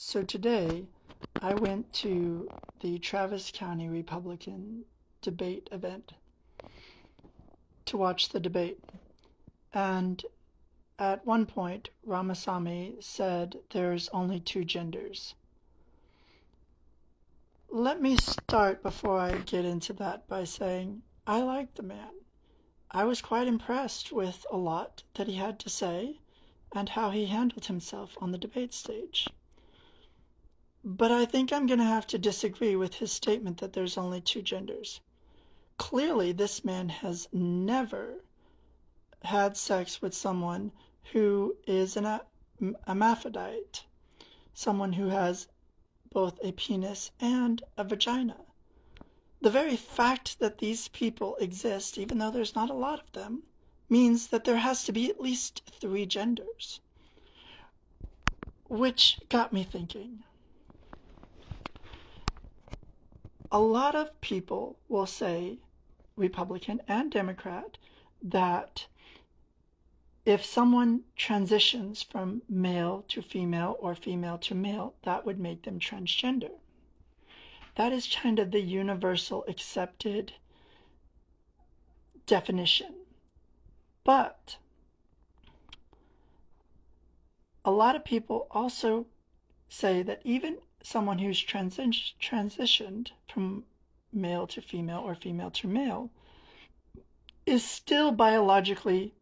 So today, I went to the Travis County Republican debate event to watch the debate. And at one point, Ramasamy said there's only two genders. Let me start before I get into that by saying I like the man. I was quite impressed with a lot that he had to say and how he handled himself on the debate stage. But I think I'm going to have to disagree with his statement that there's only two genders. Clearly, this man has never had sex with someone who is an hermaphrodite, someone who has both a penis and a vagina. The very fact that these people exist, even though there's not a lot of them, means that there has to be at least three genders. Which got me thinking. A lot of people will say, Republican and Democrat, that if someone transitions from male to female or female to male, that would make them transgender. That is kind of the universal accepted definition. But a lot of people also say that even someone who's transitioned from male to female or female to male is still biologically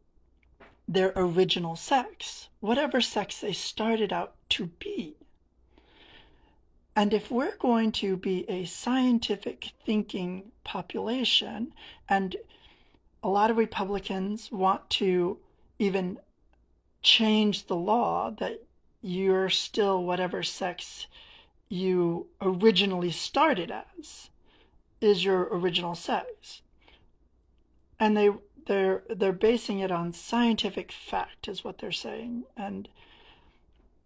their original sex, whatever sex they started out to be. And if we're going to be a scientific thinking population, and a lot of Republicans want to even change the law that you're still whatever sex you originally started as is your original sex. And they're basing it on scientific fact is what they're saying. And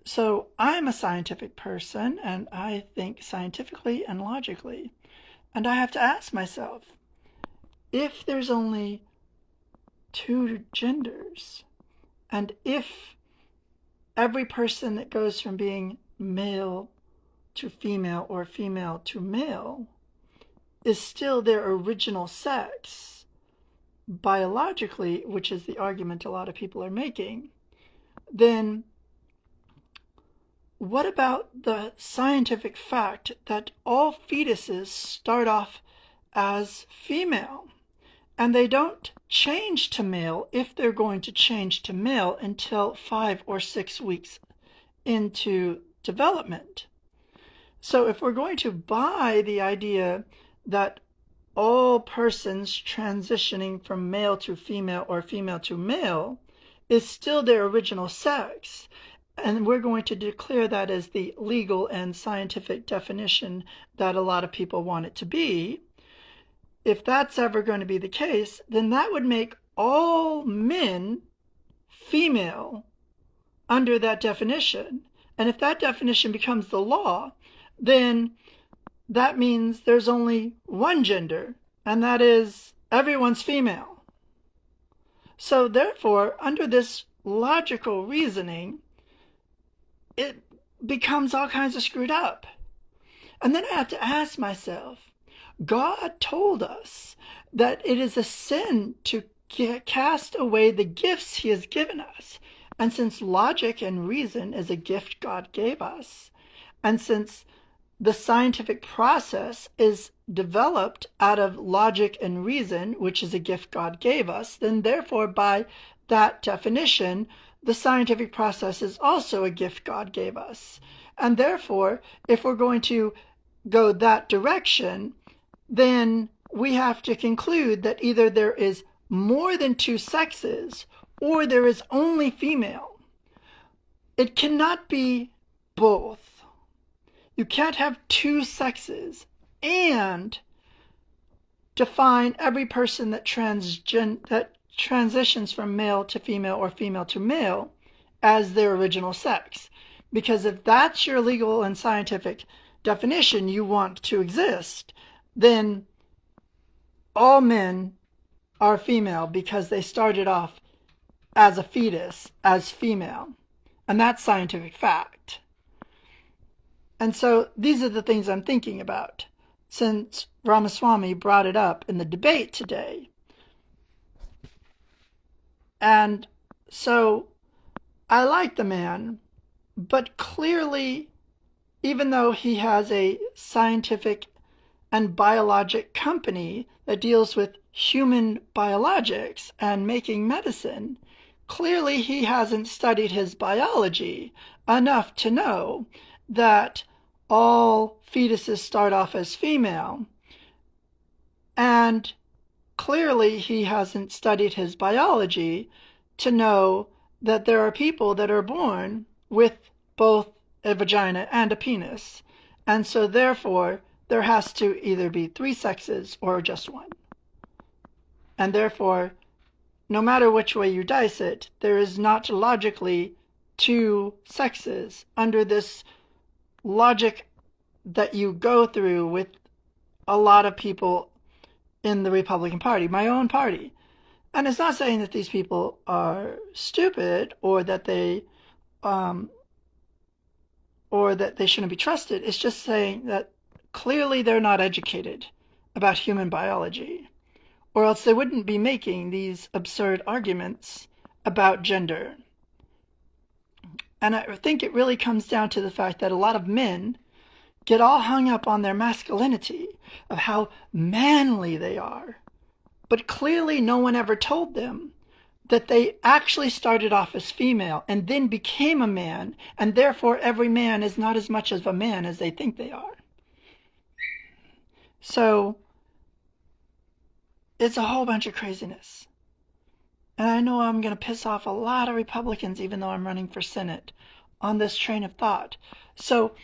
so I'm a scientific person and I think scientifically and logically. And I have to ask myself, if there's only two genders, and if every person that goes from being male to female or female to male is still their original sex biologically, which is the argument a lot of people are making, then what about the scientific fact that all fetuses start off as female and they don't change to male if they're going to change to male until 5 or 6 weeks into development? So if we're going to buy the idea that all persons transitioning from male to female or female to male is still their original sex, and we're going to declare that as the legal and scientific definition that a lot of people want it to be, if that's ever going to be the case, then that would make all men female under that definition. And if that definition becomes the law, then that means there's only one gender, and that is everyone's female. So therefore, under this logical reasoning, it becomes all kinds of screwed up. And then I have to ask myself, God told us that it is a sin to cast away the gifts he has given us. And since logic and reason is a gift God gave us, and since the scientific process is developed out of logic and reason, which is a gift God gave us, then therefore by that definition, the scientific process is also a gift God gave us. And therefore, if we're going to go that direction, then we have to conclude that either there is more than two sexes or there is only female. It cannot be both. You can't have two sexes and define every person that transitions from male to female or female to male as their original sex. Because if that's your legal and scientific definition you want to exist, then all men are female because they started off as a fetus, as female. And that's scientific fact. And so these are the things I'm thinking about since Ramaswamy brought it up in the debate today. And so I like the man, but clearly, even though he has a scientific and biologic company that deals with human biologics and making medicine, clearly he hasn't studied his biology enough to know that all fetuses start off as female. And clearly he hasn't studied his biology to know that there are people that are born with both a vagina and a penis. And so therefore, there has to either be 3 sexes or just one. And therefore, no matter which way you dice it, there is not logically 2 sexes under this logic that you go through with a lot of people in the Republican Party, my own party. And it's not saying that these people are stupid or that they shouldn't be trusted. It's just saying that clearly they're not educated about human biology, or else they wouldn't be making these absurd arguments about gender. And I think it really comes down to the fact that a lot of men get all hung up on their masculinity, of how manly they are. But clearly no one ever told them that they actually started off as female and then became a man, and therefore every man is not as much of a man as they think they are. So it's a whole bunch of craziness. And I know I'm going to piss off a lot of Republicans, even though I'm running for Senate, on this train of thought. So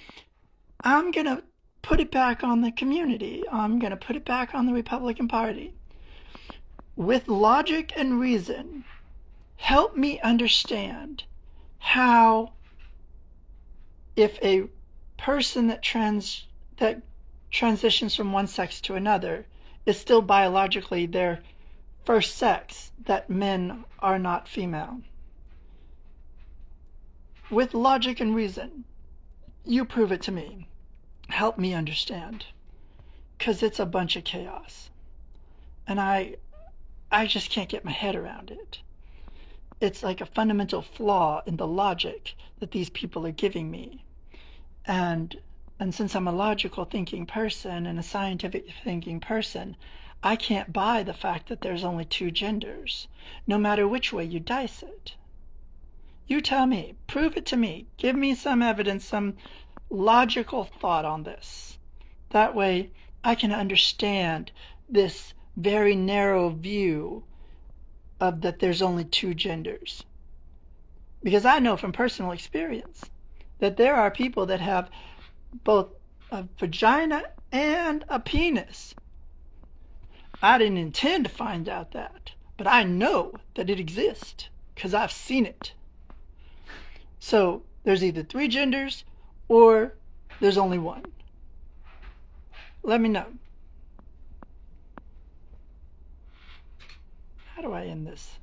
I'm going to put it back on the community. I'm going to put it back on the Republican Party. With logic and reason, help me understand how, if a person that transitions from one sex to another is still biologically their first sex, that men are not female. With logic and reason, you prove it to me. Help me understand. Because it's a bunch of chaos. And I just can't get my head around it. It's like a fundamental flaw in the logic that these people are giving me. And since I'm a logical thinking person and a scientific thinking person, I can't buy the fact that there's only 2 genders, no matter which way you dice it. You tell me, prove it to me, give me some evidence, some logical thought on this. That way I can understand this very narrow view of that there's only 2 genders. Because I know from personal experience that there are people that have both a vagina and a penis. I didn't intend to find out that, but I know that it exists because I've seen it. So there's either 3 genders or there's only 1. Let me know. How do I end this?